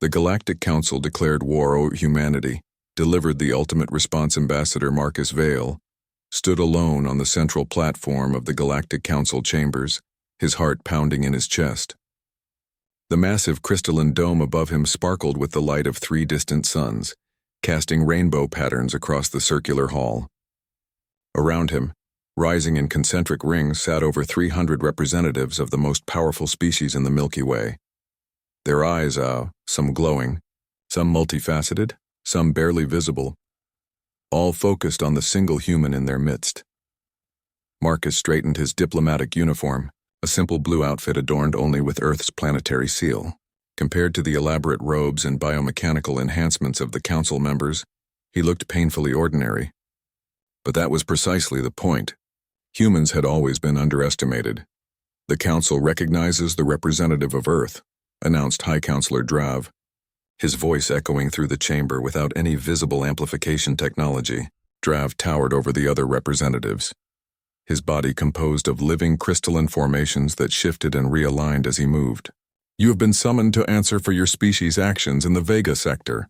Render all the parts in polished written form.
The Galactic Council declared war over humanity, delivered the ultimate response. Ambassador Marcus Vale stood alone on the central platform of the Galactic Council chambers, his heart pounding in his chest. The massive crystalline dome above him sparkled with the light of 3 distant suns, casting rainbow patterns across the circular hall. Around him, rising in concentric rings, sat over 300 representatives of the most powerful species in the Milky Way. Their eyes, some glowing, some multifaceted, some barely visible, all focused on the single human in their midst. Marcus straightened his diplomatic uniform, a simple blue outfit adorned only with Earth's planetary seal. Compared to the elaborate robes and biomechanical enhancements of the council members, he looked painfully ordinary. But that was precisely the point. Humans had always been underestimated. The council recognizes the representative of Earth, announced High Counselor Drav, his voice echoing through the chamber without any visible amplification technology. Drav towered over the other representatives, his body composed of living crystalline formations that shifted and realigned as he moved. You have been summoned to answer for your species' actions in the Vega sector.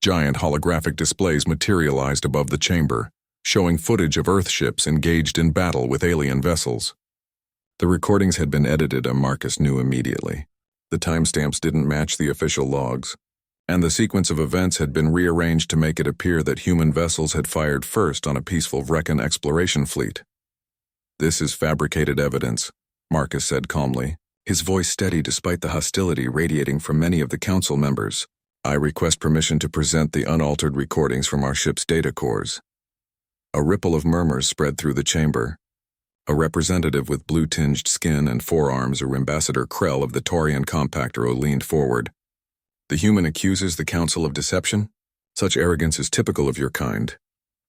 Giant holographic displays materialized above the chamber, showing footage of Earth ships engaged in battle with alien vessels. The recordings had been edited, and Marcus knew immediately. The timestamps didn't match the official logs, and the sequence of events had been rearranged to make it appear that human vessels had fired first on a peaceful Vrekan exploration fleet. This is fabricated evidence, Marcus said calmly, his voice steady despite the hostility radiating from many of the council members. I request permission to present the unaltered recordings from our ship's data cores. A ripple of murmurs spread through the chamber. A representative with blue-tinged skin and forearms, Ambassador Krell of the Taurian Compactor, leaned forward. The human accuses the council of deception? Such arrogance is typical of your kind.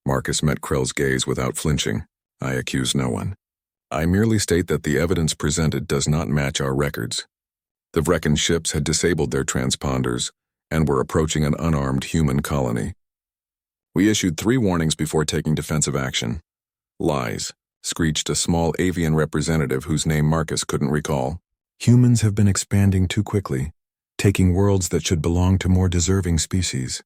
Marcus met Krell's gaze without flinching. I accuse no one. I merely state that the evidence presented does not match our records. The Vrekan ships had disabled their transponders and were approaching an unarmed human colony. We issued 3 warnings before taking defensive action. Lies, screeched a small avian representative whose name Marcus couldn't recall. Humans have been expanding too quickly, taking worlds that should belong to more deserving species.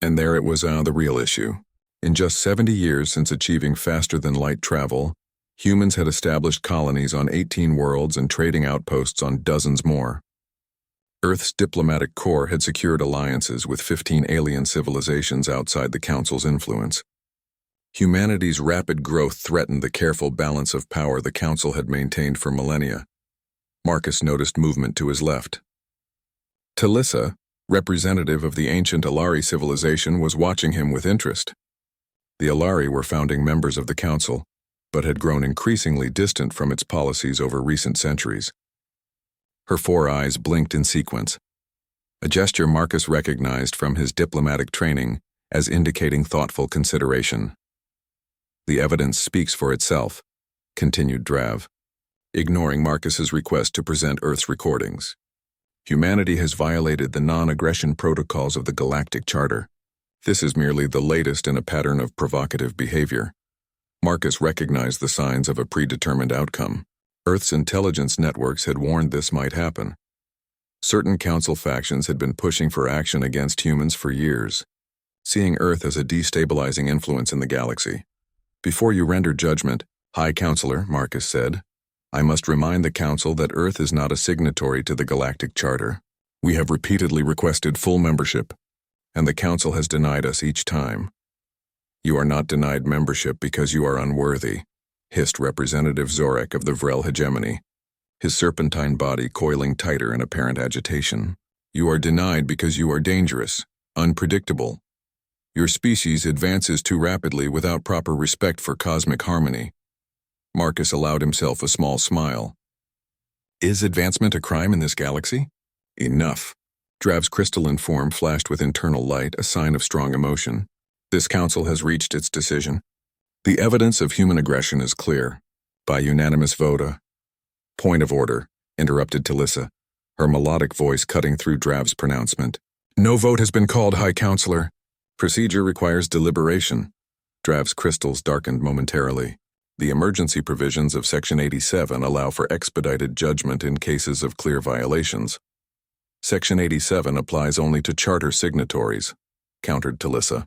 And there it was, the real issue. In just 70 years since achieving faster-than-light travel, humans had established colonies on 18 worlds and trading outposts on dozens more. Earth's diplomatic corps had secured alliances with 15 alien civilizations outside the Council's influence. Humanity's rapid growth threatened the careful balance of power the Council had maintained for millennia. Marcus noticed movement to his left. Talissa, representative of the ancient Alari civilization, was watching him with interest. The Alari were founding members of the Council, but had grown increasingly distant from its policies over recent centuries. Her 4 eyes blinked in sequence, a gesture Marcus recognized from his diplomatic training as indicating thoughtful consideration. The evidence speaks for itself, continued Drav, ignoring Marcus's request to present Earth's recordings. Humanity has violated the non-aggression protocols of the Galactic Charter. This is merely the latest in a pattern of provocative behavior. Marcus recognized the signs of a predetermined outcome. Earth's intelligence networks had warned this might happen. Certain council factions had been pushing for action against humans for years, seeing Earth as a destabilizing influence in the galaxy. Before you render judgment, High Counselor, Marcus said, I must remind the Council that Earth is not a signatory to the Galactic Charter. We have repeatedly requested full membership, and the Council has denied us each time. You are not denied membership because you are unworthy, hissed Representative Zorek of the Vrel hegemony, his serpentine body coiling tighter in apparent agitation. You are denied because you are dangerous, unpredictable. Your species advances too rapidly without proper respect for cosmic harmony. Marcus allowed himself a small smile. Is advancement a crime in this galaxy? Enough. Drav's crystalline form flashed with internal light, a sign of strong emotion. This council has reached its decision. The evidence of human aggression is clear. By unanimous vote. Point of order, interrupted Talissa, her melodic voice cutting through Drav's pronouncement. No vote has been called, High Counselor. Procedure requires deliberation. Drav's crystals darkened momentarily. The emergency provisions of Section 87 allow for expedited judgment in cases of clear violations. Section 87 applies only to charter signatories, countered Talissa.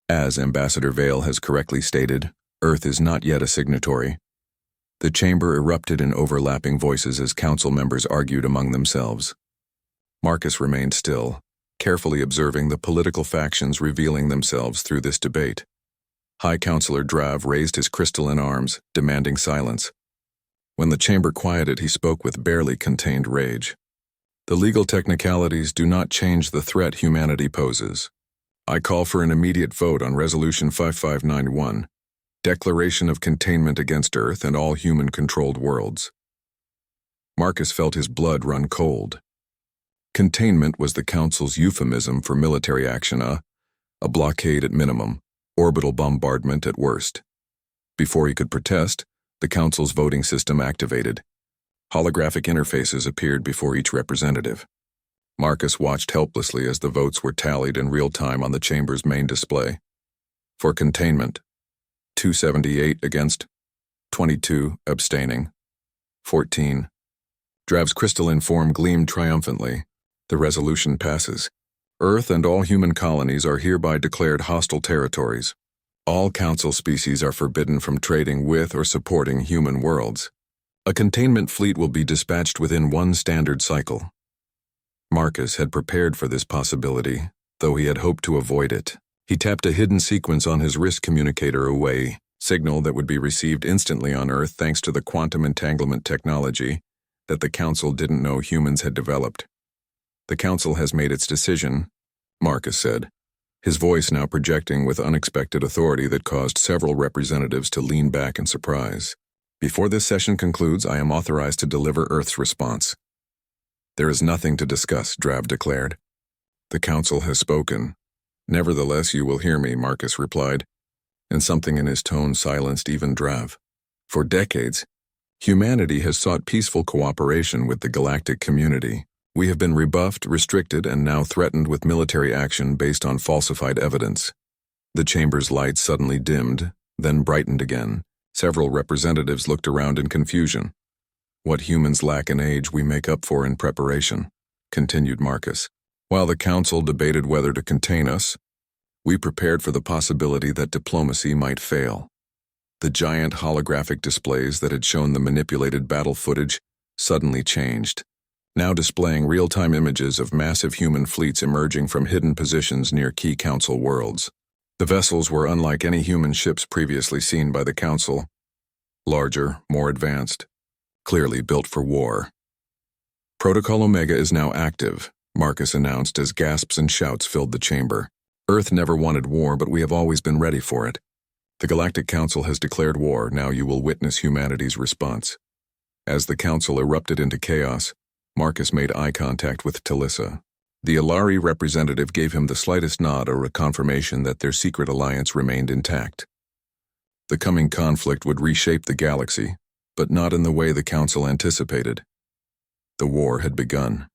As Ambassador Vale has correctly stated, Earth is not yet a signatory. The chamber erupted in overlapping voices as council members argued among themselves. Marcus remained still, carefully observing the political factions revealing themselves through this debate. High Counselor Drav raised his crystalline arms, demanding silence. When the chamber quieted, he spoke with barely contained rage. The legal technicalities do not change the threat humanity poses. I call for an immediate vote on Resolution 5591, Declaration of Containment against Earth and all human-controlled worlds. Marcus felt his blood run cold. Containment was the Council's euphemism for military action, a blockade at minimum, orbital bombardment at worst. Before he could protest, the Council's voting system activated. Holographic interfaces appeared before each representative. Marcus watched helplessly as the votes were tallied in real time on the chamber's main display. For containment, 278 against, 22 abstaining, 14. Drav's crystalline form gleamed triumphantly. The resolution passes. Earth and all human colonies are hereby declared hostile territories. All Council species are forbidden from trading with or supporting human worlds. A containment fleet will be dispatched within one standard cycle. Marcus had prepared for this possibility, though he had hoped to avoid it. He tapped a hidden sequence on his wrist communicator away, signal that would be received instantly on Earth thanks to the quantum entanglement technology that the Council didn't know humans had developed. The Council has made its decision, Marcus said, his voice now projecting with unexpected authority that caused several representatives to lean back in surprise. Before this session concludes, I am authorized to deliver Earth's response. There is nothing to discuss, Drav declared. The Council has spoken. Nevertheless, you will hear me, Marcus replied, and something in his tone silenced even Drav. For decades, humanity has sought peaceful cooperation with the galactic community. We have been rebuffed, restricted, and now threatened with military action based on falsified evidence. The chamber's lights suddenly dimmed, then brightened again. Several representatives looked around in confusion. What humans lack in age we make up for in preparation, continued Marcus. While the Council debated whether to contain us, we prepared for the possibility that diplomacy might fail. The giant holographic displays that had shown the manipulated battle footage suddenly changed, now displaying real-time images of massive human fleets emerging from hidden positions near key Council worlds. The vessels were unlike any human ships previously seen by the Council. Larger, more advanced, clearly built for war. Protocol Omega is now active, Marcus announced as gasps and shouts filled the chamber. Earth never wanted war, but we have always been ready for it. The Galactic Council has declared war, now you will witness humanity's response. As the Council erupted into chaos, Marcus made eye contact with Talissa. The Alari representative gave him the slightest nod or a confirmation that their secret alliance remained intact. The coming conflict would reshape the galaxy, but not in the way the Council anticipated. The war had begun.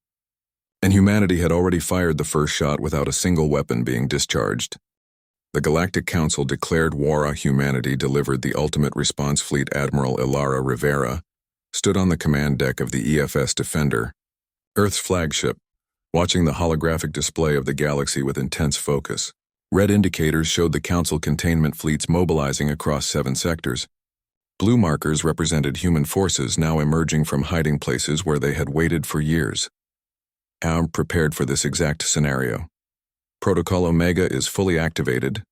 And humanity had already fired the first shot without a single weapon being discharged. The Galactic Council declared war on humanity, delivered the ultimate response fleet. Admiral Ilara Rivera stood on the command deck of the EFS Defender, Earth's flagship, watching the holographic display of the galaxy with intense focus. Red indicators showed the Council containment fleets mobilizing across 7 sectors. Blue markers represented human forces now emerging from hiding places where they had waited for years. I'm prepared for this exact scenario. Protocol Omega is fully activated.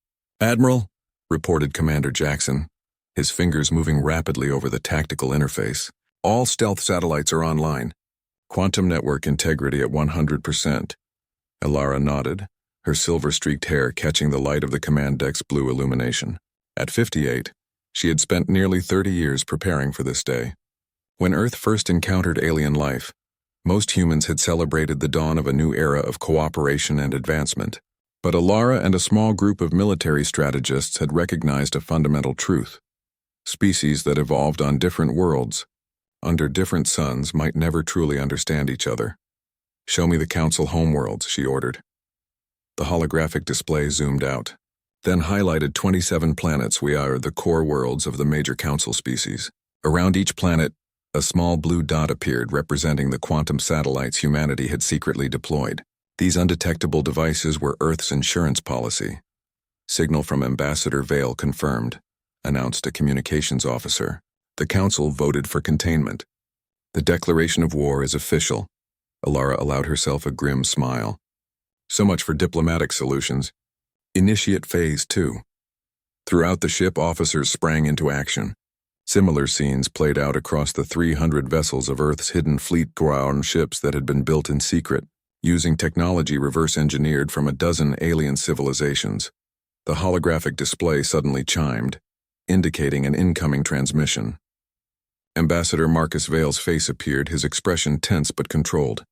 Admiral, reported Commander Jackson, his fingers moving rapidly over the tactical interface. All stealth satellites are online. Quantum network integrity at 100%. Ilara nodded, her silver-streaked hair catching the light of the command deck's blue illumination. At 58, she had spent nearly 30 years preparing for this day. When Earth first encountered alien life, most humans had celebrated the dawn of a new era of cooperation and advancement. But Ilara and a small group of military strategists had recognized a fundamental truth. Species that evolved on different worlds, under different suns, might never truly understand each other. Show me the Council homeworlds, she ordered. The holographic display zoomed out, then highlighted 27 planets. We are the core worlds of the major Council species. Around each planet, A small blue dot appeared representing the quantum satellites humanity had secretly deployed. These undetectable devices were Earth's insurance policy. Signal from Ambassador Vale confirmed, announced a communications officer. The Council voted for containment. The declaration of war is official. Alara allowed herself a grim smile. So much for diplomatic solutions. Initiate Phase 2. Throughout the ship, officers sprang into action. Similar scenes played out across the 300 vessels of Earth's hidden fleet ground ships that had been built in secret, using technology reverse-engineered from a dozen alien civilizations. The holographic display suddenly chimed, indicating an incoming transmission. Ambassador Marcus Vale's face appeared, his expression tense but controlled.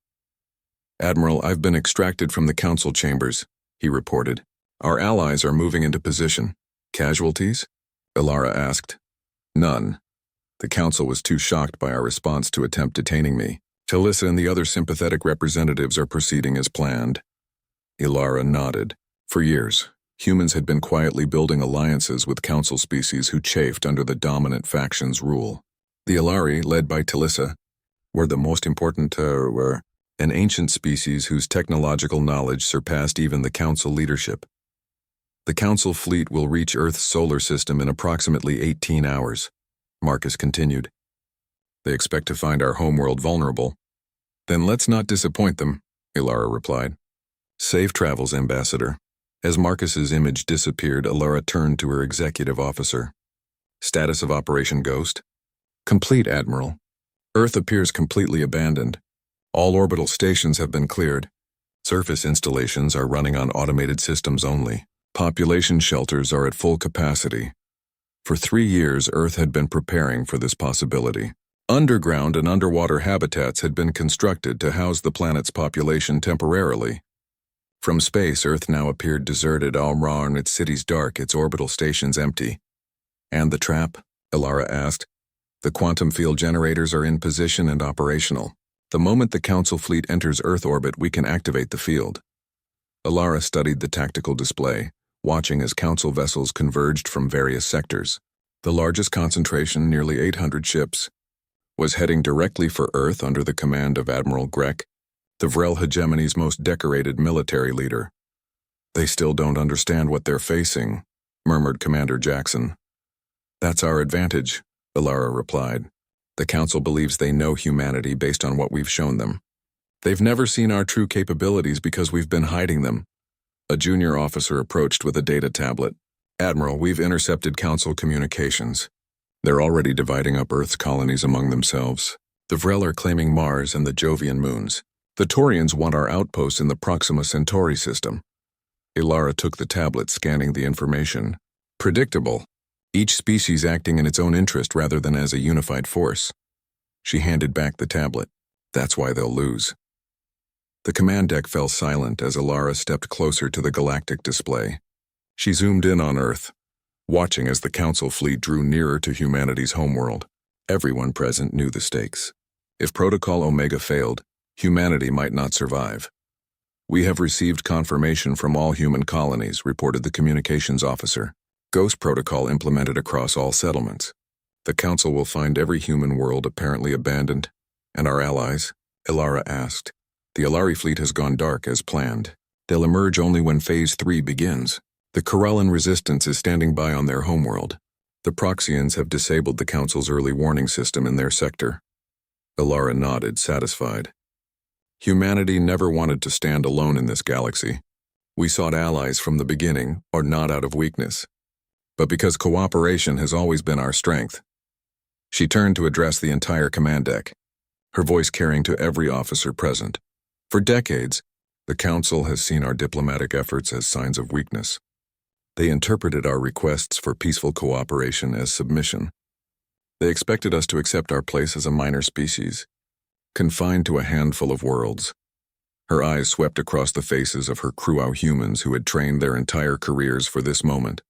"Admiral, I've been extracted from the council chambers," he reported. "Our allies are moving into position." "Casualties?" Alara asked. "None. The council was too shocked by our response to attempt detaining me. Talissa and the other sympathetic representatives are proceeding as planned." Alara nodded. For years, humans had been quietly building alliances with council species who chafed under the dominant faction's rule. The Alari, led by Talissa, were the most important, were an ancient species whose technological knowledge surpassed even the council leadership. "The council fleet will reach Earth's solar system in approximately 18 hours, Marcus continued. "They expect to find our homeworld vulnerable." "Then let's not disappoint them," Alara replied. "Safe travels, Ambassador." As Marcus's image disappeared, Alara turned to her executive officer. "Status of Operation Ghost?" "Complete, Admiral. Earth appears completely abandoned. All orbital stations have been cleared. Surface installations are running on automated systems only. Population shelters are at full capacity. For 3 years, Earth had been preparing for this possibility. Underground and underwater habitats had been constructed to house the planet's population temporarily. From space, Earth now appeared deserted, all its cities dark, its orbital stations empty. "And the trap?" Alara asked. "The quantum field generators are in position and operational. The moment the Council fleet enters Earth orbit, we can activate the field." Alara studied the tactical display, watching as Council vessels converged from various sectors. The largest concentration, nearly 800 ships, was heading directly for Earth under the command of Admiral Grek, the Vrel hegemony's most decorated military leader. "They still don't understand what they're facing," murmured Commander Jackson. "That's our advantage," Alara replied. "The Council believes they know humanity based on what we've shown them. They've never seen our true capabilities because we've been hiding them." A junior officer approached with a data tablet. "Admiral, we've intercepted Council communications. They're already dividing up Earth's colonies among themselves. The Vrel are claiming Mars and the Jovian moons. The Taurians want our outposts in the Proxima Centauri system." Alara took the tablet, scanning the information. "Predictable. Each species acting in its own interest rather than as a unified force." She handed back the tablet. "That's why they'll lose." The command deck fell silent as Alara stepped closer to the galactic display. She zoomed in on Earth, watching as the Council fleet drew nearer to humanity's homeworld. Everyone present knew the stakes. If Protocol Omega failed, humanity might not survive. "We have received confirmation from all human colonies," reported the communications officer. "Ghost Protocol implemented across all settlements. The Council will find every human world apparently abandoned." "And our allies?" Alara asked. "The Alari fleet has gone dark as planned. They'll emerge only when Phase 3 begins. The Corellan resistance is standing by on their homeworld. The Proxians have disabled the Council's early warning system in their sector." Alara nodded, satisfied. "Humanity never wanted to stand alone in this galaxy. We sought allies from the beginning, or not out of weakness, but because cooperation has always been our strength." She turned to address the entire command deck, her voice carrying to every officer present. "For decades, the Council has seen our diplomatic efforts as signs of weakness. They interpreted our requests for peaceful cooperation as submission. They expected us to accept our place as a minor species, confined to a handful of worlds." Her eyes swept across the faces of her crew humans who had trained their entire careers for this moment.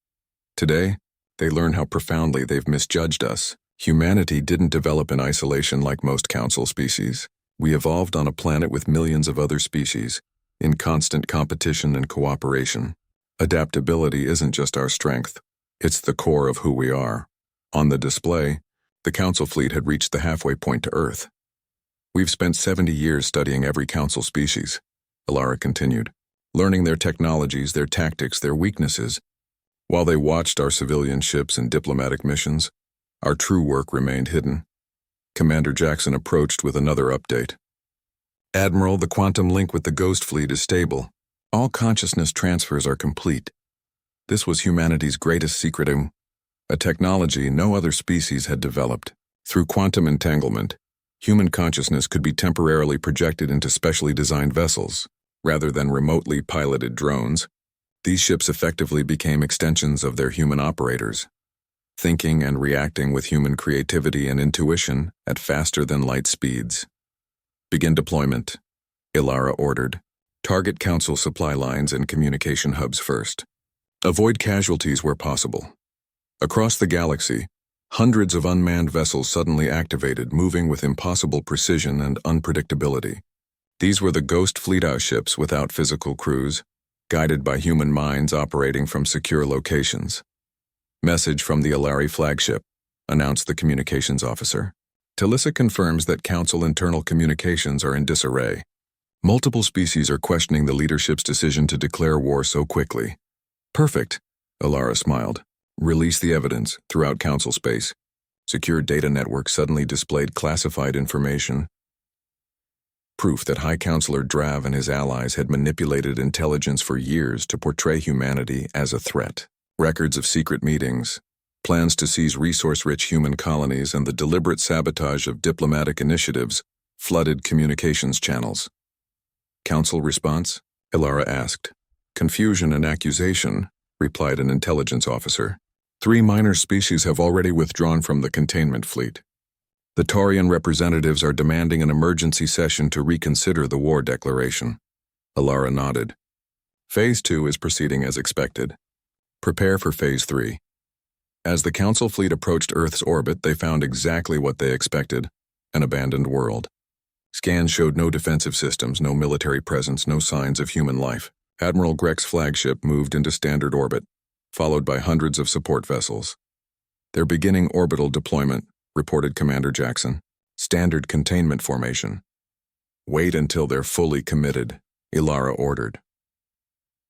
Today, they learn how profoundly they've misjudged us. Humanity didn't develop in isolation like most Council species. We evolved on a planet with millions of other species, in constant competition and cooperation. Adaptability isn't just our strength, it's the core of who we are. On the display, The Council fleet had reached the halfway point to Earth. "We've spent 70 years studying every Council species," Alara continued, "learning their technologies, their tactics, their weaknesses. While they watched our civilian ships and diplomatic missions, our true work remained hidden." Commander Jackson approached with another update. "Admiral, the quantum link with the Ghost Fleet is stable. All consciousness transfers are complete. This was humanity's greatest secret, a technology no other species had developed. Through quantum entanglement, human consciousness could be temporarily projected into specially designed vessels, rather than remotely piloted drones. These ships effectively became extensions of their human operators, thinking and reacting with human creativity and intuition at faster-than-light speeds. "Begin deployment," Alara ordered. "Target Council supply lines and communication hubs first. Avoid casualties where possible." Across the galaxy, hundreds of unmanned vessels suddenly activated, moving with impossible precision and unpredictability. These were the Ghost Fleet ships without physical crews, guided by human minds operating from secure locations. "Message from the Alari flagship," announced the communications officer. "Talissa confirms that Council internal communications are in disarray. Multiple species are questioning the leadership's decision to declare war so quickly." "Perfect," Alara smiled. "Release the evidence throughout Council space." Secure data network suddenly displayed classified information. Proof that High Counselor Drav and his allies had manipulated intelligence for years to portray humanity as a threat. Records of secret meetings, plans to seize resource-rich human colonies, and the deliberate sabotage of diplomatic initiatives flooded communications channels. "Council response?" Alara asked. "Confusion and accusation," replied an intelligence officer. "3 minor species have already withdrawn from the containment fleet. The Taurian representatives are demanding an emergency session to reconsider the war declaration." Alara nodded. "Phase 2 is proceeding as expected. Prepare for Phase 3. As the Council fleet approached Earth's orbit, they found exactly what they expected: an abandoned world. Scans showed no defensive systems, no military presence, no signs of human life. Admiral Greg's flagship moved into standard orbit, followed by hundreds of support vessels. "They're beginning orbital deployment," reported Commander Jackson. "Standard containment formation." "Wait until they're fully committed," Alara ordered.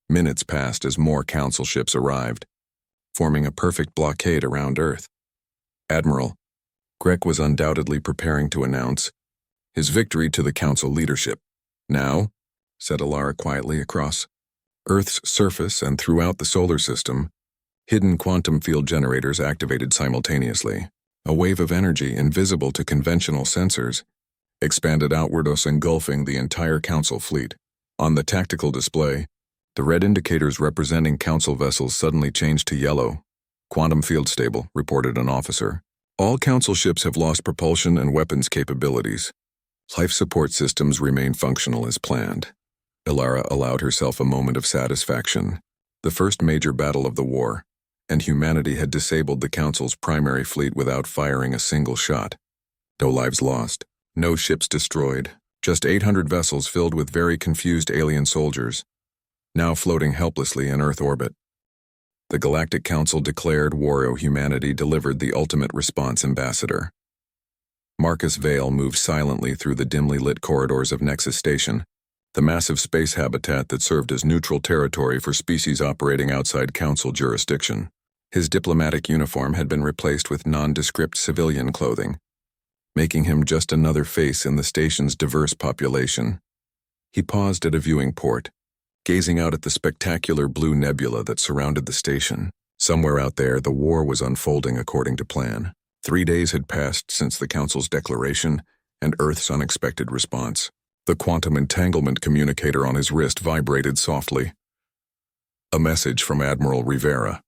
Minutes passed as more Council ships arrived, forming a perfect blockade around Earth. "Admiral," Greg was undoubtedly preparing to announce his victory to the Council leadership. "Now," said Alara quietly, across Earth's surface and throughout the solar system, hidden quantum field generators activated simultaneously. A wave of energy, invisible to conventional sensors, expanded outwards, engulfing the entire Council fleet. On the tactical display, the red indicators representing Council vessels suddenly changed to yellow. "Quantum field stable," reported an officer. "All Council ships have lost propulsion and weapons capabilities. Life support systems remain functional as planned." Alara allowed herself a moment of satisfaction. The first major battle of the war, and humanity had disabled the Council's primary fleet without firing a single shot. No lives lost, no ships destroyed, just 800 vessels filled with very confused alien soldiers, now floating helplessly in Earth orbit. The Galactic Council declared war. Humanity delivered the ultimate response, Ambassador. Marcus Vale moved silently through the dimly lit corridors of Nexus Station, the massive space habitat that served as neutral territory for species operating outside Council jurisdiction. His diplomatic uniform had been replaced with nondescript civilian clothing, making him just another face in the station's diverse population. He paused at a viewing port, gazing out at the spectacular blue nebula that surrounded the station. Somewhere out there, the war was unfolding according to plan. 3 days had passed since the Council's declaration and Earth's unexpected response. The quantum entanglement communicator on his wrist vibrated softly. A message from Admiral Rivera.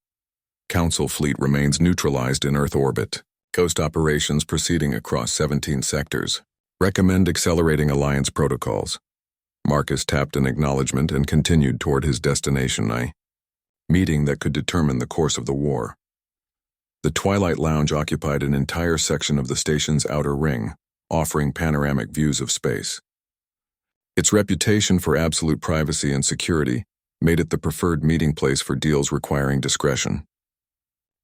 "Council fleet remains neutralized in Earth orbit. Ghost operations proceeding across 17 sectors. Recommend accelerating alliance protocols." Marcus tapped an acknowledgement and continued toward his destination, a meeting that could determine the course of the war. The Twilight Lounge occupied an entire section of the station's outer ring, offering panoramic views of space. Its reputation for absolute privacy and security made it the preferred meeting place for deals requiring discretion.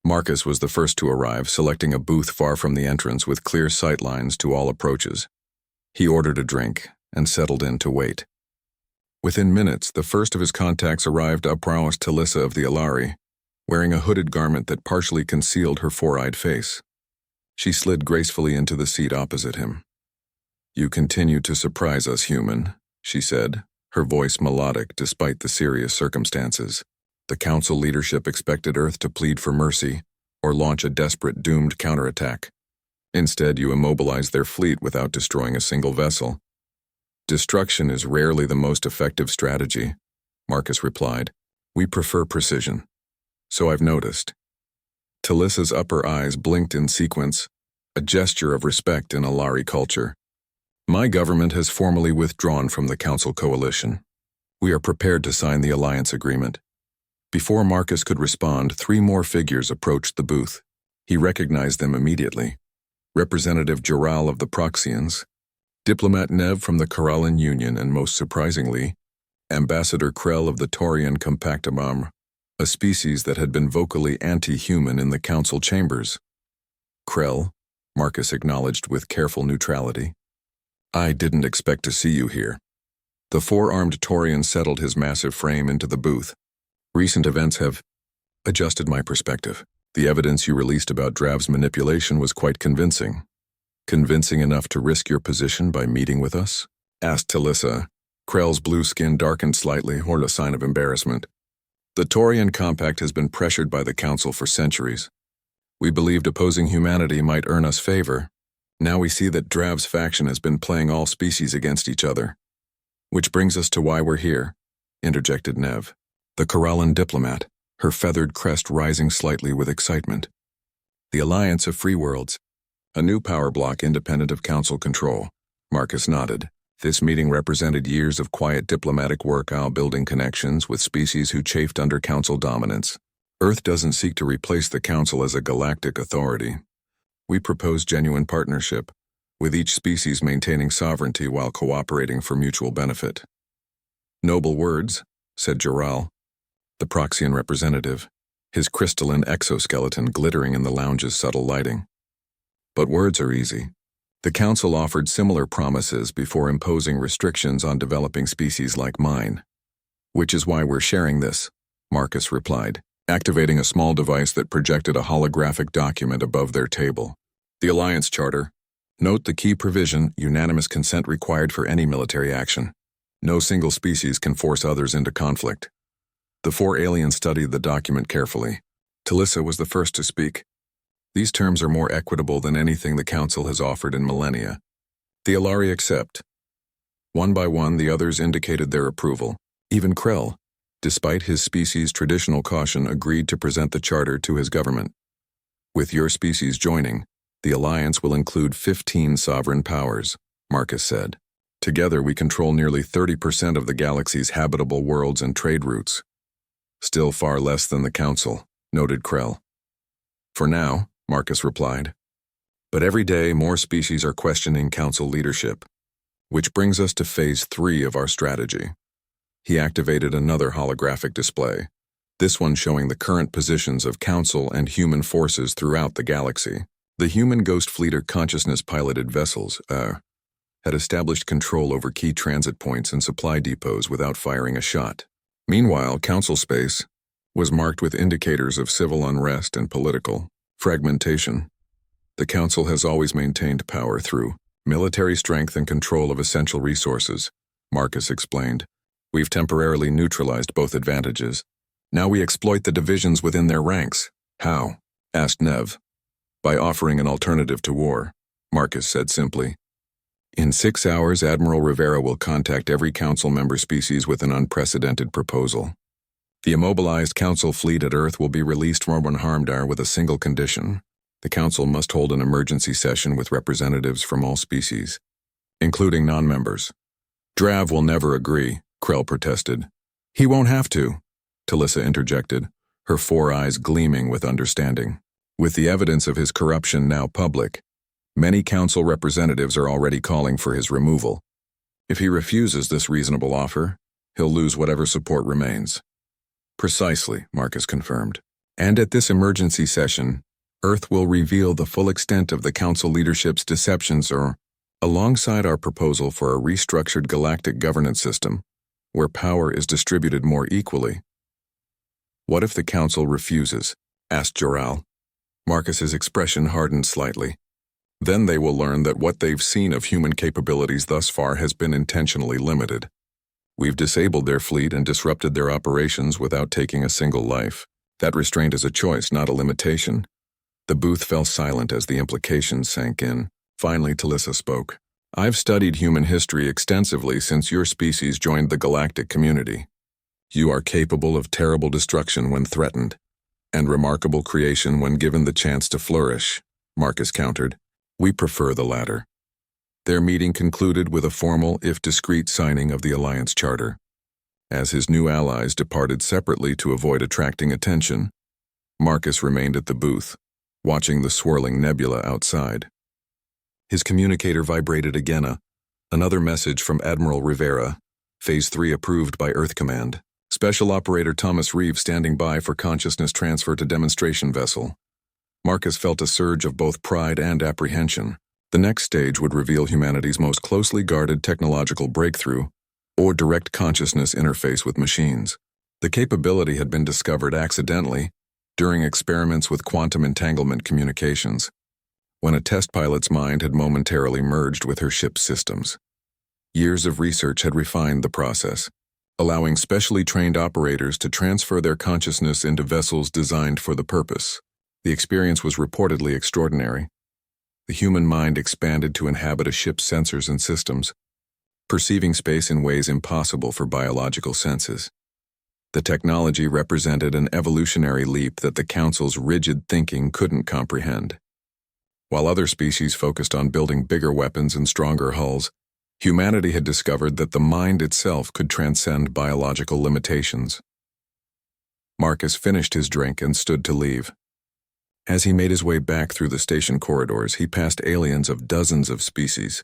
Marcus was the first to arrive, selecting a booth far from the entrance with clear sight lines to all approaches. He ordered a drink and settled in to wait. Within minutes, the first of his contacts arrived uppermost Talissa of the Alari, wearing a hooded garment that partially concealed her four-eyed face. She slid gracefully into the seat opposite him. "You continue to surprise us, human," she said, her voice melodic despite the serious circumstances. The council leadership expected Earth to plead for mercy or launch a desperate doomed counterattack. Instead, you immobilize their fleet without destroying a single vessel. "Destruction is rarely the most effective strategy," Marcus replied. "We prefer precision." "So I've noticed." Talissa's upper eyes blinked in sequence, a gesture of respect in Alari culture. "My government has formally withdrawn from the Council Coalition. We are prepared to sign the alliance agreement." Before Marcus could respond, three more figures approached the booth. He recognized them immediately. Representative Joral of the Proxians, Diplomat Nev from the Karalan Union, and most surprisingly, Ambassador Krell of the Taurian Compactamam, a species that had been vocally anti-human in the council chambers. "Krell," Marcus acknowledged with careful neutrality. "I didn't expect to see you here." The four-armed Taurian settled his massive frame into the booth. "Recent events have adjusted my perspective. The evidence you released about Drav's manipulation was quite convincing." "Convincing enough to risk your position by meeting with us?" asked Talissa. Krell's blue skin darkened slightly, or a sign of embarrassment. "The Taurian Compact has been pressured by the Council for centuries. We believed opposing humanity might earn us favor. Now we see that Drav's faction has been playing all species against each other." "Which brings us to why we're here," interjected Nev. The Karalan diplomat, her feathered crest rising slightly with excitement. "The Alliance of Free Worlds, a new power block independent of council control." Marcus nodded. This meeting represented years of quiet diplomatic work building connections with species who chafed under council dominance. Earth doesn't seek to replace the council as a galactic authority. We propose genuine partnership, with each species maintaining sovereignty while cooperating for mutual benefit. "Noble words," said Joral, the Proxian representative, his crystalline exoskeleton glittering in the lounge's subtle lighting. "But words are easy. The Council offered similar promises before imposing restrictions on developing species like mine. Which is why we're sharing this," Marcus replied, activating a small device that projected a holographic document above their table. "The Alliance Charter. Note the key provision: unanimous consent required for any military action. No single species can force others into conflict." The four aliens studied the document carefully. Talissa was the first to speak. "These terms are more equitable than anything the Council has offered in millennia. The Alari accept." One by one, the others indicated their approval. Even Krell, despite his species' traditional caution, agreed to present the charter to his government. "With your species joining, the alliance will include 15 sovereign powers," Marcus said. "Together we control nearly 30% of the galaxy's habitable worlds and trade routes." "Still far less than the Council," noted Krell. "For now," Marcus replied. "But every day more species are questioning Council leadership. Which brings us to Phase 3 of our strategy." He activated another holographic display, this one showing the current positions of Council and human forces throughout the galaxy. The human Ghost Fleeter consciousness-piloted vessels, had established control over key transit points and supply depots without firing a shot. Meanwhile, Council space was marked with indicators of civil unrest and political fragmentation. "The Council has always maintained power through military strength and control of essential resources," Marcus explained. "We've temporarily neutralized both advantages. Now we exploit the divisions within their ranks." "How?" asked Nev. "By offering an alternative to war," Marcus said simply. "In 6 hours, Admiral Rivera will contact every Council member species with an unprecedented proposal. The immobilized Council fleet at Earth will be released from Harmdar with a single condition. The Council must hold an emergency session with representatives from all species, including non-members." "Drav will never agree," Krell protested. "He won't have to," Talissa interjected, her four eyes gleaming with understanding. With the evidence of his corruption now public, many Council representatives are already calling for his removal. If he refuses this reasonable offer, he'll lose whatever support remains. "Precisely," Marcus confirmed. And at this emergency session, Earth will reveal the full extent of the Council leadership's deceptions alongside our proposal for a restructured galactic governance system, where power is distributed more equally. What if the Council refuses? Asked Joral. Marcus's expression hardened slightly. Then they will learn that what they've seen of human capabilities thus far has been intentionally limited. We've disabled their fleet and disrupted their operations without taking a single life. That restraint is a choice, not a limitation. The booth fell silent as the implications sank in. Finally, Talissa spoke. I've studied human history extensively since your species joined the galactic community. You are capable of terrible destruction when threatened, and remarkable creation when given the chance to flourish, Marcus countered. We prefer the latter. Their meeting concluded with a formal, if discreet, signing of the Alliance Charter. As his new allies departed separately to avoid attracting attention, Marcus remained at the booth, watching the swirling nebula outside. His communicator vibrated again. Another message from Admiral Rivera, Phase 3 approved by Earth Command. Special Operator Thomas Reeve standing by for consciousness transfer to demonstration vessel. Marcus felt a surge of both pride and apprehension. The next stage would reveal humanity's most closely guarded technological breakthrough, or direct consciousness interface with machines. The capability had been discovered accidentally during experiments with quantum entanglement communications, when a test pilot's mind had momentarily merged with her ship's systems. Years of research had refined the process, allowing specially trained operators to transfer their consciousness into vessels designed for the purpose. The experience was reportedly extraordinary. The human mind expanded to inhabit a ship's sensors and systems, perceiving space in ways impossible for biological senses. The technology represented an evolutionary leap that the Council's rigid thinking couldn't comprehend. While other species focused on building bigger weapons and stronger hulls, humanity had discovered that the mind itself could transcend biological limitations. Marcus finished his drink and stood to leave. As he made his way back through the station corridors, he passed aliens of dozens of species.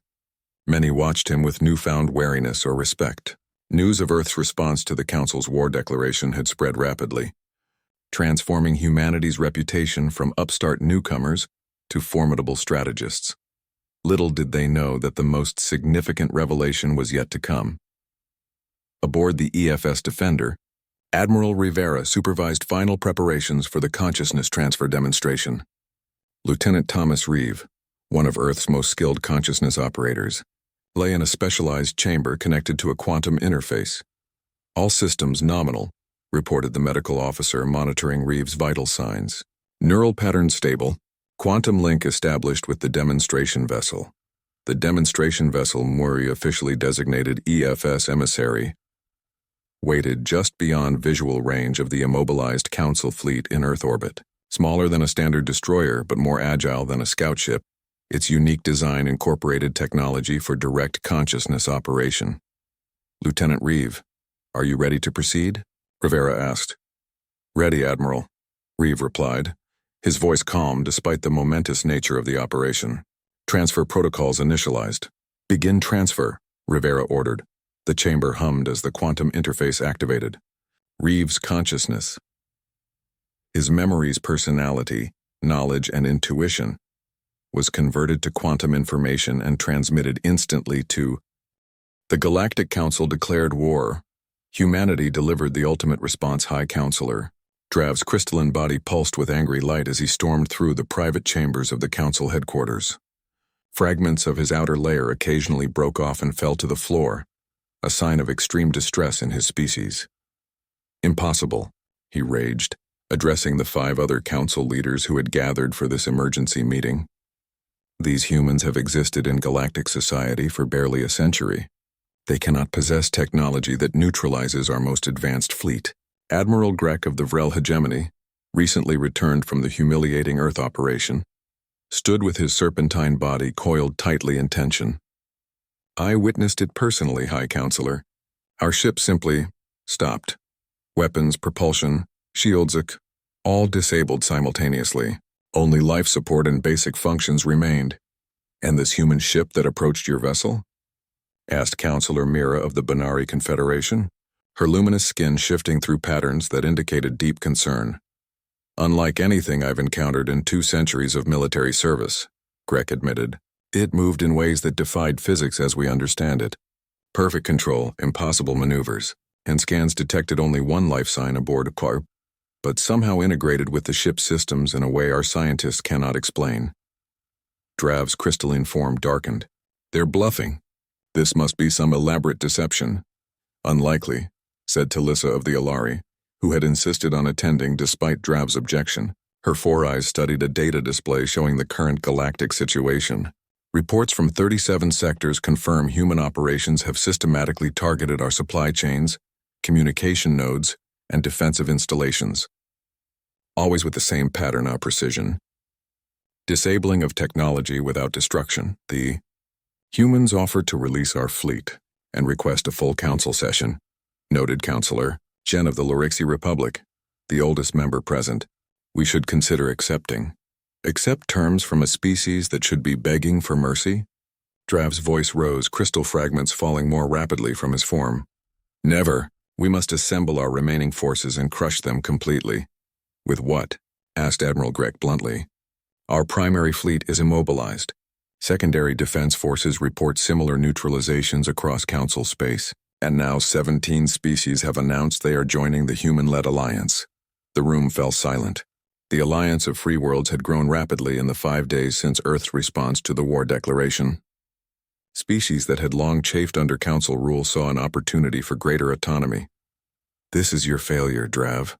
Many watched him with newfound wariness or respect. News of Earth's response to the Council's war declaration had spread rapidly, transforming humanity's reputation from upstart newcomers to formidable strategists. Little did they know that the most significant revelation was yet to come. Aboard the EFS Defender, Admiral Rivera supervised final preparations for the consciousness transfer demonstration. Lieutenant Thomas Reeve, one of Earth's most skilled consciousness operators, lay in a specialized chamber connected to a quantum interface. All systems nominal, reported the medical officer monitoring Reeve's vital signs. Neural pattern stable, quantum link established with the demonstration vessel. The demonstration vessel, Murray officially designated EFS Emissary, waited just beyond visual range of the immobilized Council fleet in Earth orbit. Smaller than a standard destroyer, but more agile than a scout ship, its unique design incorporated technology for direct consciousness operation. Lieutenant Reeve, are you ready to proceed? Rivera asked. Ready, Admiral, Reeve replied, his voice calm despite the momentous nature of the operation. Transfer protocols initialized. Begin transfer, Rivera ordered. The chamber hummed as the quantum interface activated. Reeve's consciousness, his memories, personality, knowledge, and intuition, was converted to quantum information and transmitted instantly to the Galactic Council declared war. Humanity delivered the ultimate response. High Counselor Drav's crystalline body pulsed with angry light as he stormed through the private chambers of the Council headquarters. Fragments of his outer layer occasionally broke off and fell to the floor, a sign of extreme distress in his species. Impossible, he raged, addressing the 5 other Council leaders who had gathered for this emergency meeting. These humans have existed in galactic society for barely a century. They cannot possess technology that neutralizes our most advanced fleet. Admiral Grek of the Vrel hegemony, recently returned from the humiliating Earth operation, stood with his serpentine body coiled tightly in tension. I witnessed it personally, High Counselor. Our ship simply stopped. Weapons, propulsion, shields, all disabled simultaneously. Only life support and basic functions remained. And this human ship that approached your vessel? Asked Counselor Mira of the Banari Confederation, her luminous skin shifting through patterns that indicated deep concern. Unlike anything I've encountered in 2 centuries of military service, Greg admitted. It moved in ways that defied physics as we understand it. Perfect control, impossible maneuvers, and scans detected only one life sign aboard a Quarp, but somehow integrated with the ship's systems in a way our scientists cannot explain. Drav's crystalline form darkened. They're bluffing. This must be some elaborate deception. Unlikely, said Talissa of the Alari, who had insisted on attending despite Drav's objection. Her 4 eyes studied a data display showing the current galactic situation. Reports from 37 sectors confirm human operations have systematically targeted our supply chains, communication nodes, and defensive installations. Always with the same pattern of precision. Disabling of technology without destruction. The humans offered to release our fleet and request a full council session, noted Counselor Jen of the Lorixi Republic, the oldest member present. We should consider accepting. Accept terms from a species that should be begging for mercy? Drav's voice rose, crystal fragments falling more rapidly from his form. Never. We must assemble our remaining forces and crush them completely. With what? Asked Admiral Greg bluntly. Our primary fleet is immobilized. Secondary defense forces report similar neutralizations across Council space, and now 17 species have announced they are joining the human-led alliance. The room fell silent. The alliance of free worlds had grown rapidly in the 5 days since Earth's response to the war declaration. Species that had long chafed under Council rule saw an opportunity for greater autonomy. This is your failure, Drav,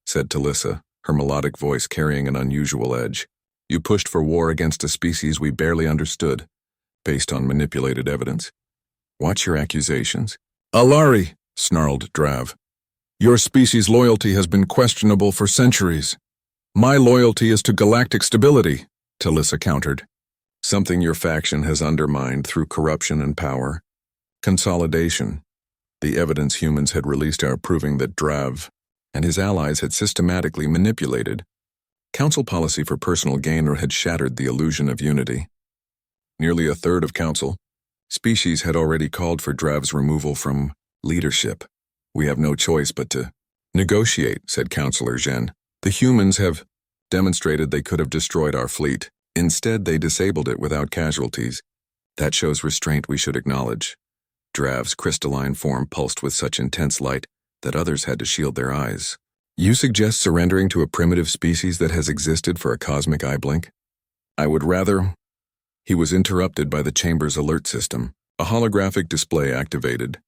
said Talissa, her melodic voice carrying an unusual edge. You pushed for war against a species we barely understood, based on manipulated evidence. Watch your accusations. Alari, snarled Drav. Your species' loyalty has been questionable for centuries. My loyalty is to galactic stability, Talissa countered. Something your faction has undermined through corruption and power. Consolidation. The evidence humans had released are proving that Drav and his allies had systematically manipulated. Council policy for personal gain had shattered the illusion of unity. Nearly a third of Council species had already called for Drav's removal from leadership. We have no choice but to negotiate, said Counselor Jen. The humans have demonstrated they could have destroyed our fleet. Instead, they disabled it without casualties. That shows restraint we should acknowledge. Drav's crystalline form pulsed with such intense light that others had to shield their eyes. You suggest surrendering to a primitive species that has existed for a cosmic eye blink? I would rather... He was interrupted by the chamber's alert system. A holographic display activated,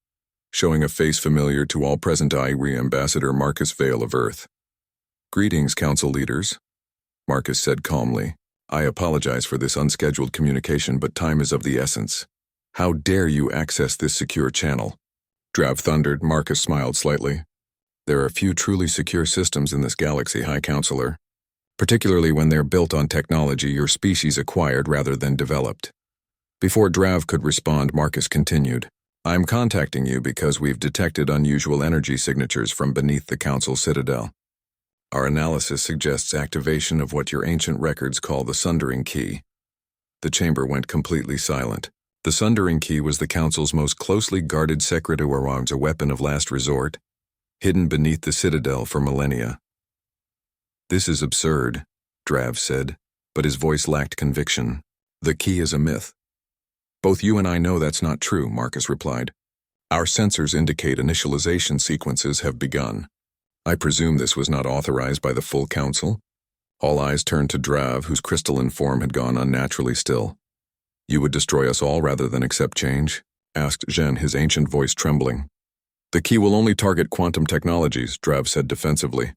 showing a face familiar to all present IRE Ambassador Marcus Vale of Earth. Greetings, Council leaders, Marcus said calmly. I apologize for this unscheduled communication, but time is of the essence. How dare you access this secure channel? Drav thundered. Marcus smiled slightly. There are few truly secure systems in this galaxy, High Counselor, particularly when they're built on technology your species acquired rather than developed. Before Drav could respond, Marcus continued. I'm contacting you because we've detected unusual energy signatures from beneath the Council Citadel. Our analysis suggests activation of what your ancient records call the Sundering Key. The chamber went completely silent. The Sundering Key was the Council's most closely guarded secret, a weapon of last resort, hidden beneath the Citadel for millennia. This is absurd, Drav said, but his voice lacked conviction. The key is a myth. Both you and I know that's not true, Marcus replied. Our sensors indicate initialization sequences have begun. I presume this was not authorized by the full Council. All eyes turned to Drav, whose crystalline form had gone unnaturally still. You would destroy us all rather than accept change? Asked Jen, his ancient voice trembling. The key will only target quantum technologies, Drav said defensively.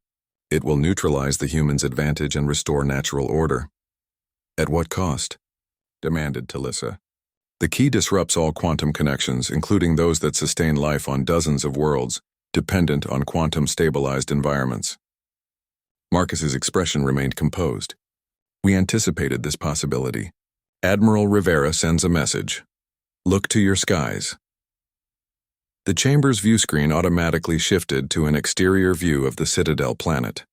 It will neutralize the humans' advantage and restore natural order. At what cost? Demanded Talissa. The key disrupts all quantum connections, including those that sustain life on dozens of worlds, dependent on quantum-stabilized environments. Marcus's expression remained composed. We anticipated this possibility. Admiral Rivera sends a message. Look to your skies. The chamber's view screen automatically shifted to an exterior view of the Citadel planet.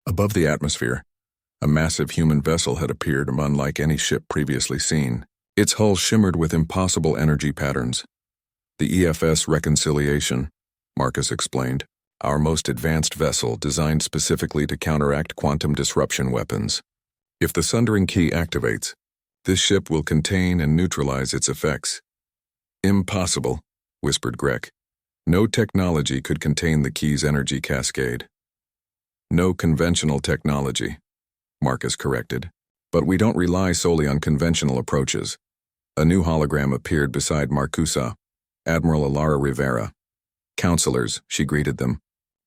Above the atmosphere, a massive human vessel had appeared, unlike any ship previously seen. Its hull shimmered with impossible energy patterns. The EFS reconciliation, Marcus explained. our most advanced vessel designed specifically to counteract quantum disruption weapons. If the Sundering Key activates, this ship will contain and neutralize its effects. Impossible, whispered Grek. No technology could contain the key's energy cascade. No conventional technology, Marcus corrected. But we don't rely solely on conventional approaches. A new hologram appeared beside Marcusa, Admiral Alara Rivera. Counselors, she greeted them.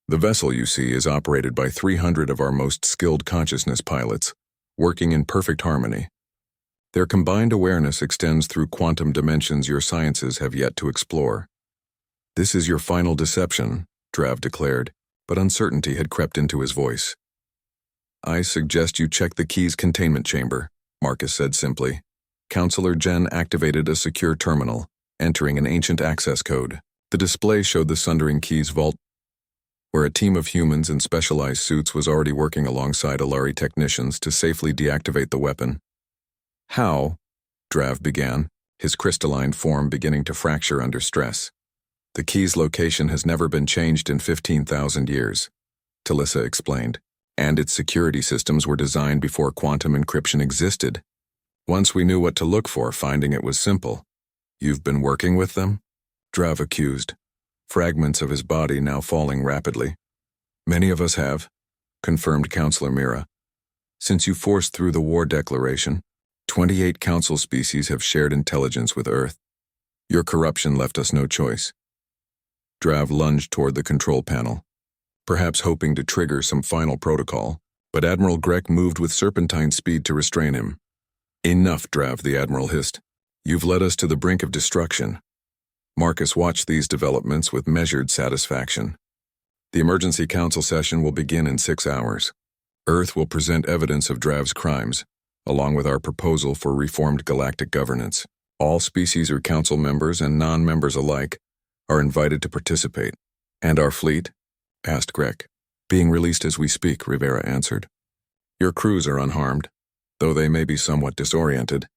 The vessel you see is operated by 300 of our most skilled consciousness pilots, working in perfect harmony. Their combined awareness extends through quantum dimensions your sciences have yet to explore. This is your final deception, Drav declared, but uncertainty had crept into his voice. I suggest you check the key's containment chamber, Marcus said simply. Counselor Jen activated a secure terminal, entering an ancient access code. The display showed the Sundering Key's vault, where a team of humans in specialized suits was already working alongside Alari technicians to safely deactivate the weapon. How? Drav began, his crystalline form beginning to fracture under stress. The key's location has never been changed in 15,000 years, Talissa explained, and its security systems were designed before quantum encryption existed. Once we knew what to look for, finding it was simple. You've been working with them? Drav accused, fragments of his body now falling rapidly. Many of us have, confirmed Counselor Mira. Since you forced through the war declaration, 28 Council species have shared intelligence with Earth. Your corruption left us no choice. Drav lunged toward the control panel, perhaps hoping to trigger some final protocol, but Admiral Grek moved with serpentine speed to restrain him. Enough, Drav, the Admiral hissed. You've led us to the brink of destruction. Marcus watched these developments with measured satisfaction. The emergency council session will begin in 6 hours. Earth will present evidence of Drav's crimes, along with our proposal for reformed galactic governance. All species or council members and non-members alike are invited to participate. And our fleet? Asked Grek. Being released as we speak, Rivera answered. Your crews are unharmed, though they may be somewhat disoriented.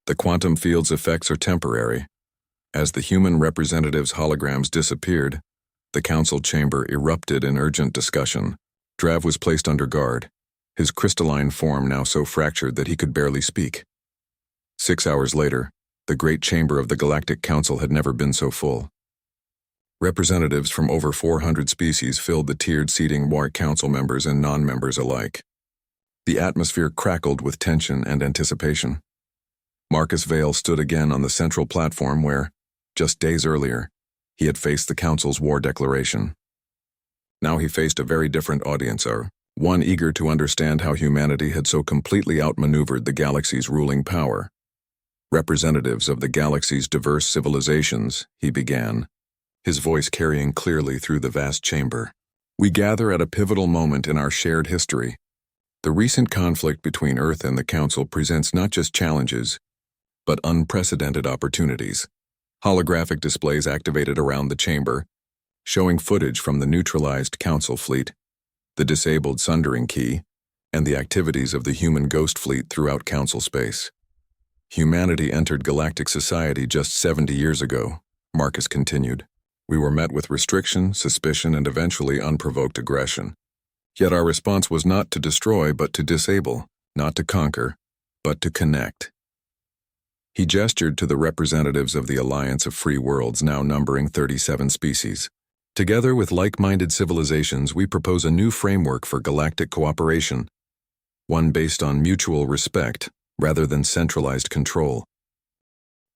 The quantum field's effects are temporary. As the human representatives' holograms disappeared, the council chamber erupted in urgent discussion. Drav was placed under guard, his crystalline form now so fractured that he could barely speak. 6 hours later, the great chamber of the Galactic Council had never been so full. Representatives from over 400 species filled the tiered seating War Council members and non-members alike. The atmosphere crackled with tension and anticipation. Marcus Vale stood again on the central platform where, just days earlier, he had faced the Council's war declaration. Now he faced a very different audience, one eager to understand how humanity had so completely outmaneuvered the galaxy's ruling power. Representatives of the galaxy's diverse civilizations, he began, his voice carrying clearly through the vast chamber. We gather at a pivotal moment in our shared history. The recent conflict between Earth and the Council presents not just challenges, but unprecedented opportunities. Holographic displays activated around the chamber, showing footage from the neutralized Council fleet, the disabled Sundering Key, and the activities of the human ghost fleet throughout Council space. Humanity entered galactic society just 70 years ago, Marcus continued. We were met with restriction, suspicion, and eventually unprovoked aggression. Yet our response was not to destroy, but to disable, not to conquer, but to connect. He gestured to the representatives of the Alliance of Free Worlds, now numbering 37 species. Together with like-minded civilizations, we propose a new framework for galactic cooperation, one based on mutual respect rather than centralized control.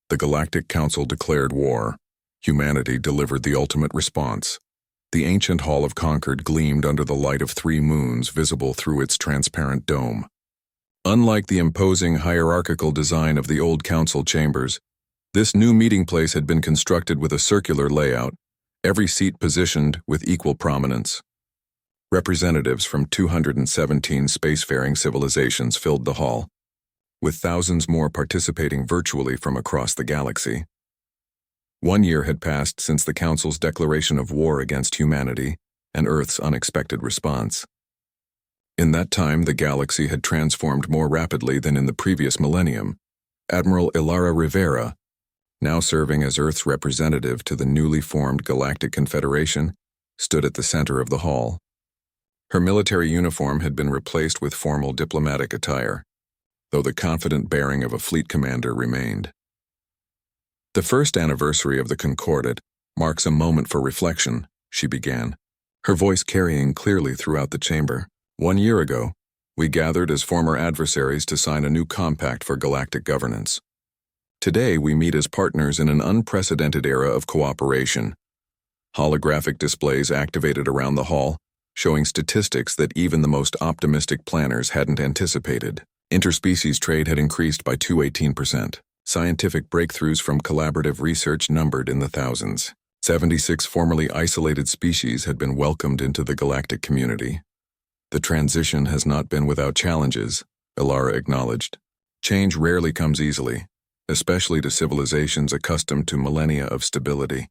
The Galactic Council declared war. Humanity delivered the ultimate response. The ancient Hall of Concord gleamed under the light of 3 moons visible through its transparent dome. Unlike the imposing hierarchical design of the old council chambers, this new meeting place had been constructed with a circular layout, every seat positioned with equal prominence. Representatives from 217 spacefaring civilizations filled the hall, with thousands more participating virtually from across the galaxy. 1 year had passed since the Council's declaration of war against humanity and Earth's unexpected response. In that time, the galaxy had transformed more rapidly than in the previous millennium. Admiral Ilara Rivera, now serving as Earth's representative to the newly formed Galactic Confederation, stood at the center of the hall. Her military uniform had been replaced with formal diplomatic attire, though the confident bearing of a fleet commander remained. "The first anniversary of the Concordat marks a moment for reflection," she began, her voice carrying clearly throughout the chamber. "1 year ago, we gathered as former adversaries to sign a new compact for galactic governance. Today, we meet as partners in an unprecedented era of cooperation." Holographic displays activated around the hall, showing statistics that even the most optimistic planners hadn't anticipated. Interspecies trade had increased by 218%. Scientific breakthroughs from collaborative research numbered in the thousands. 76 formerly isolated species had been welcomed into the galactic community. "The transition has not been without challenges," Ilara acknowledged. "Change rarely comes easily, especially to civilizations accustomed to millennia of stability.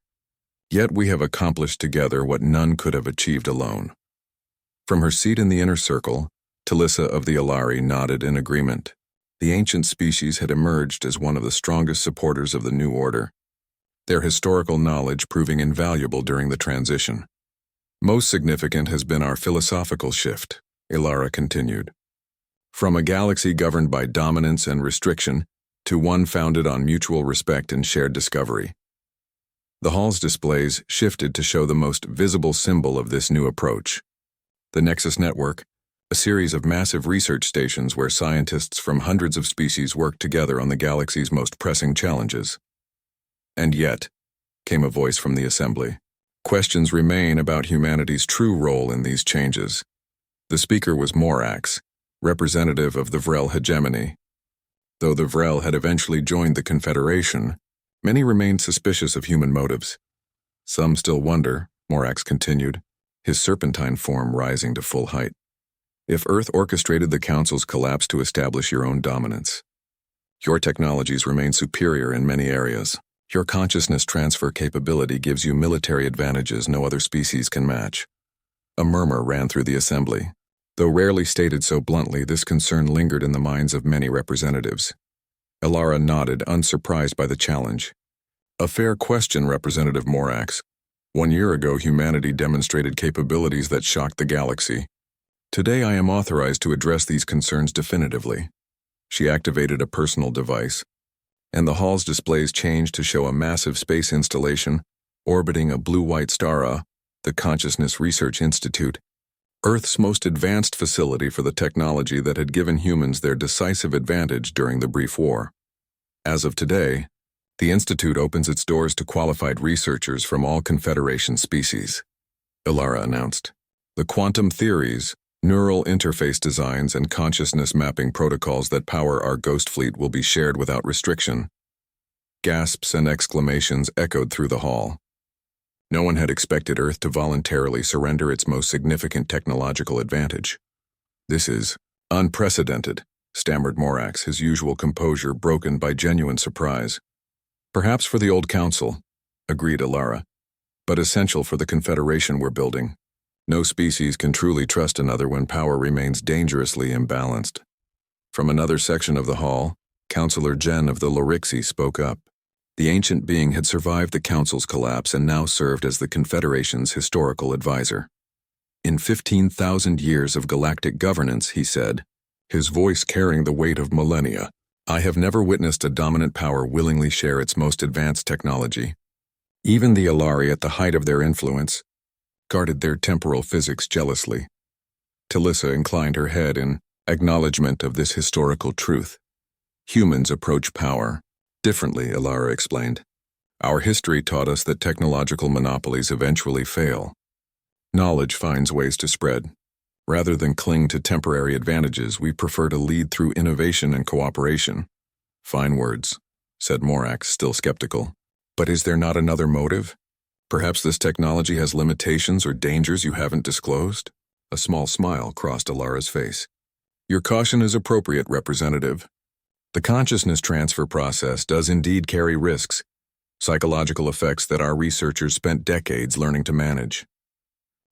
Yet we have accomplished together what none could have achieved alone." From her seat in the inner circle, Talissa of the Ilari nodded in agreement. The ancient species had emerged as one of the strongest supporters of the new order, their historical knowledge proving invaluable during the transition. "Most significant has been our philosophical shift," Ilara continued. "From a galaxy governed by dominance and restriction to one founded on mutual respect and shared discovery." The hall's displays shifted to show the most visible symbol of this new approach: the Nexus Network, a series of massive research stations where scientists from hundreds of species work together on the galaxy's most pressing challenges. "And yet," came a voice from the assembly, "questions remain about humanity's true role in these changes." The speaker was Morax, representative of the Vrel hegemony. Though the Vrel had eventually joined the Confederation, many remained suspicious of human motives. "Some still wonder," Morax continued, his serpentine form rising to full height, "if Earth orchestrated the Council's collapse to establish your own dominance. Your technologies remain superior in many areas. Your consciousness transfer capability gives you military advantages no other species can match." A murmur ran through the assembly. Though rarely stated so bluntly, this concern lingered in the minds of many representatives. Ilara nodded, unsurprised by the challenge. "A fair question, Representative Morax. 1 year ago, humanity demonstrated capabilities that shocked the galaxy. Today, I am authorized to address these concerns definitively." She activated a personal device, and the hall's displays changed to show a massive space installation orbiting a blue-white star, the Consciousness Research Institute, Earth's most advanced facility for the technology that had given humans their decisive advantage during the brief war. As of today, the Institute opens its doors to qualified researchers from all Confederation species, Ilara announced. "The quantum theories, neural interface designs, and consciousness mapping protocols that power our ghost fleet will be shared without restriction." Gasps and exclamations echoed through the hall. No one had expected Earth to voluntarily surrender its most significant technological advantage. "This is unprecedented," stammered Morax, his usual composure broken by genuine surprise. "Perhaps for the old council," agreed Ilara, "but essential for the Confederation we're building. No species can truly trust another when power remains dangerously imbalanced." From another section of the hall, Councillor Jen of the Lorixi spoke up. The ancient being had survived the Council's collapse and now served as the Confederation's historical advisor. "In 15,000 years of galactic governance," he said, his voice carrying the weight of millennia, "I have never witnessed a dominant power willingly share its most advanced technology. Even the Ilari, at the height of their influence, guarded their temporal physics jealously." Talissa inclined her head in acknowledgement of this historical truth. "Humans approach power differently," Ilara explained. "Our history taught us that technological monopolies eventually fail. Knowledge finds ways to spread. Rather than cling to temporary advantages, we prefer to lead through innovation and cooperation." "Fine words," said Morax, still skeptical. "But is there not another motive? Perhaps this technology has limitations or dangers you haven't disclosed?" A small smile crossed Ilara's face. "Your caution is appropriate, Representative. The consciousness transfer process does indeed carry risks, psychological effects that our researchers spent decades learning to manage.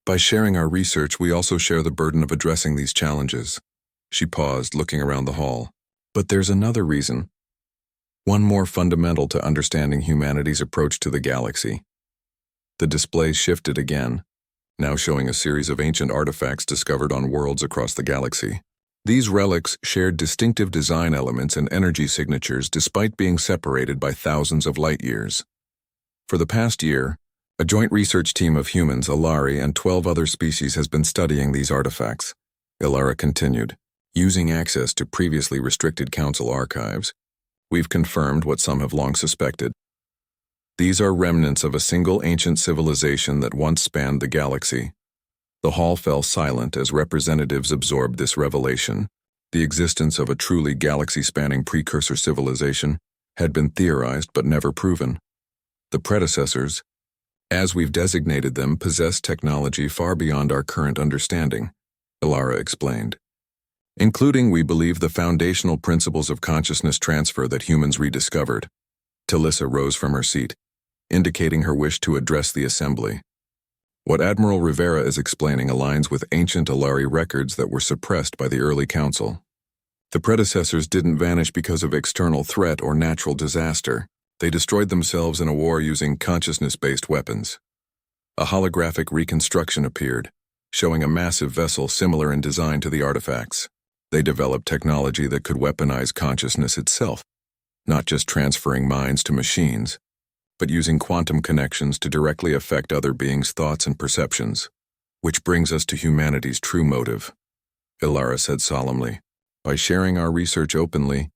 By sharing our research, we also share the burden of addressing these challenges." She paused, looking around the hall. "But there's another reason. One more fundamental to understanding humanity's approach to the galaxy." The display shifted again, now showing a series of ancient artifacts discovered on worlds across the galaxy. These relics shared distinctive design elements and energy signatures despite being separated by thousands of light years. For the past year, a joint research team of humans, Alari, and 12 other species has been studying these artifacts. Ilara continued. Using access to previously restricted Council archives, we've confirmed what some have long suspected. These are remnants of a single ancient civilization that once spanned the galaxy. The hall fell silent as representatives absorbed this revelation. The existence of a truly galaxy-spanning precursor civilization had been theorized but never proven. The predecessors, as we've designated them, possessed technology far beyond our current understanding, Ilara explained, including, we believe, the foundational principles of consciousness transfer that humans rediscovered. Talissa rose from her seat, indicating her wish to address the assembly. What Admiral Rivera is explaining aligns with ancient Alari records that were suppressed by the early council. The predecessors didn't vanish because of external threat or natural disaster. They destroyed themselves in a war using consciousness-based weapons. A holographic reconstruction appeared, showing a massive vessel similar in design to the artifacts. They developed technology that could weaponize consciousness itself, not just transferring minds to machines, but using quantum connections to directly affect other beings' thoughts and perceptions. Which brings us to humanity's true motive, Ilara said solemnly. By sharing our research openly,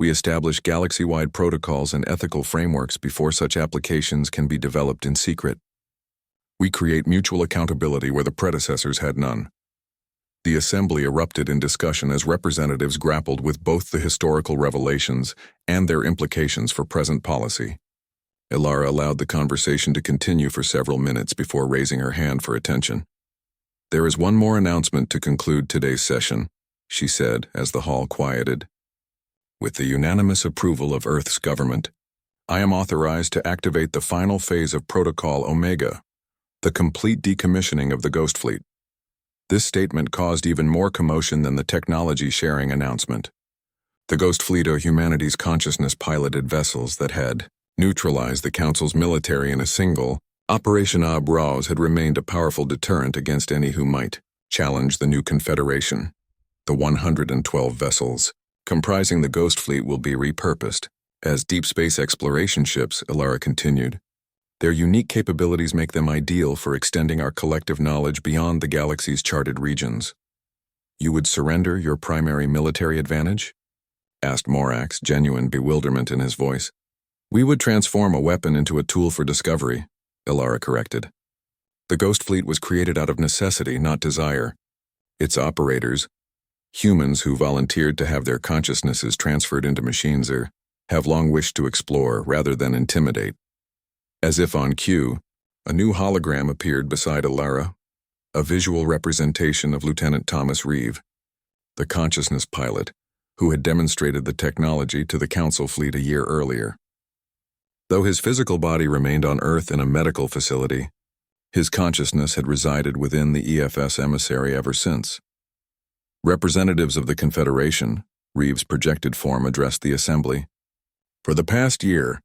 we establish galaxy-wide protocols and ethical frameworks before such applications can be developed in secret. We create mutual accountability where the predecessors had none. The assembly erupted in discussion as representatives grappled with both the historical revelations and their implications for present policy. Ilara allowed the conversation to continue for several minutes before raising her hand for attention. There is one more announcement to conclude today's session, she said as the hall quieted. With the unanimous approval of Earth's government, I am authorized to activate the final phase of Protocol Omega, the complete decommissioning of the Ghost Fleet. This statement caused even more commotion than the technology-sharing announcement. The Ghost Fleet are humanity's consciousness-piloted vessels that had neutralized the Council's military in a single, Operation Ab-Raus had remained a powerful deterrent against any who might challenge the new Confederation. The 112 vessels comprising the Ghost Fleet will be repurposed as deep space exploration ships, Ilara continued. Their unique capabilities make them ideal for extending our collective knowledge beyond the galaxy's charted regions. You would surrender your primary military advantage? Asked Morax, genuine bewilderment in his voice. We would transform a weapon into a tool for discovery, Ilara corrected. The Ghost Fleet was created out of necessity, not desire. Its operators, humans who volunteered to have their consciousnesses transferred into machines, have long wished to explore rather than intimidate. As if on cue, a new hologram appeared beside Ilara, a visual representation of Lieutenant Thomas Reeve, the consciousness pilot who had demonstrated the technology to the Council fleet a year earlier. Though his physical body remained on Earth in a medical facility, his consciousness had resided within the EFS emissary ever since. Representatives of the Confederation, Reeve's projected form addressed the assembly. For the past year,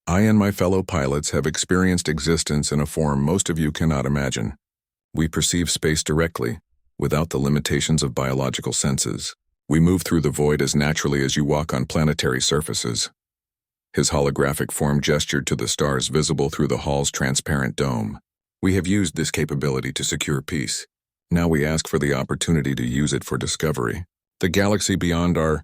I and my fellow pilots have experienced existence in a form most of you cannot imagine. We perceive space directly, without the limitations of biological senses. We move through the void as naturally as you walk on planetary surfaces. His holographic form gestured to the stars visible through the hall's transparent dome. We have used this capability to secure peace. Now we ask for the opportunity to use it for discovery. The galaxy beyond our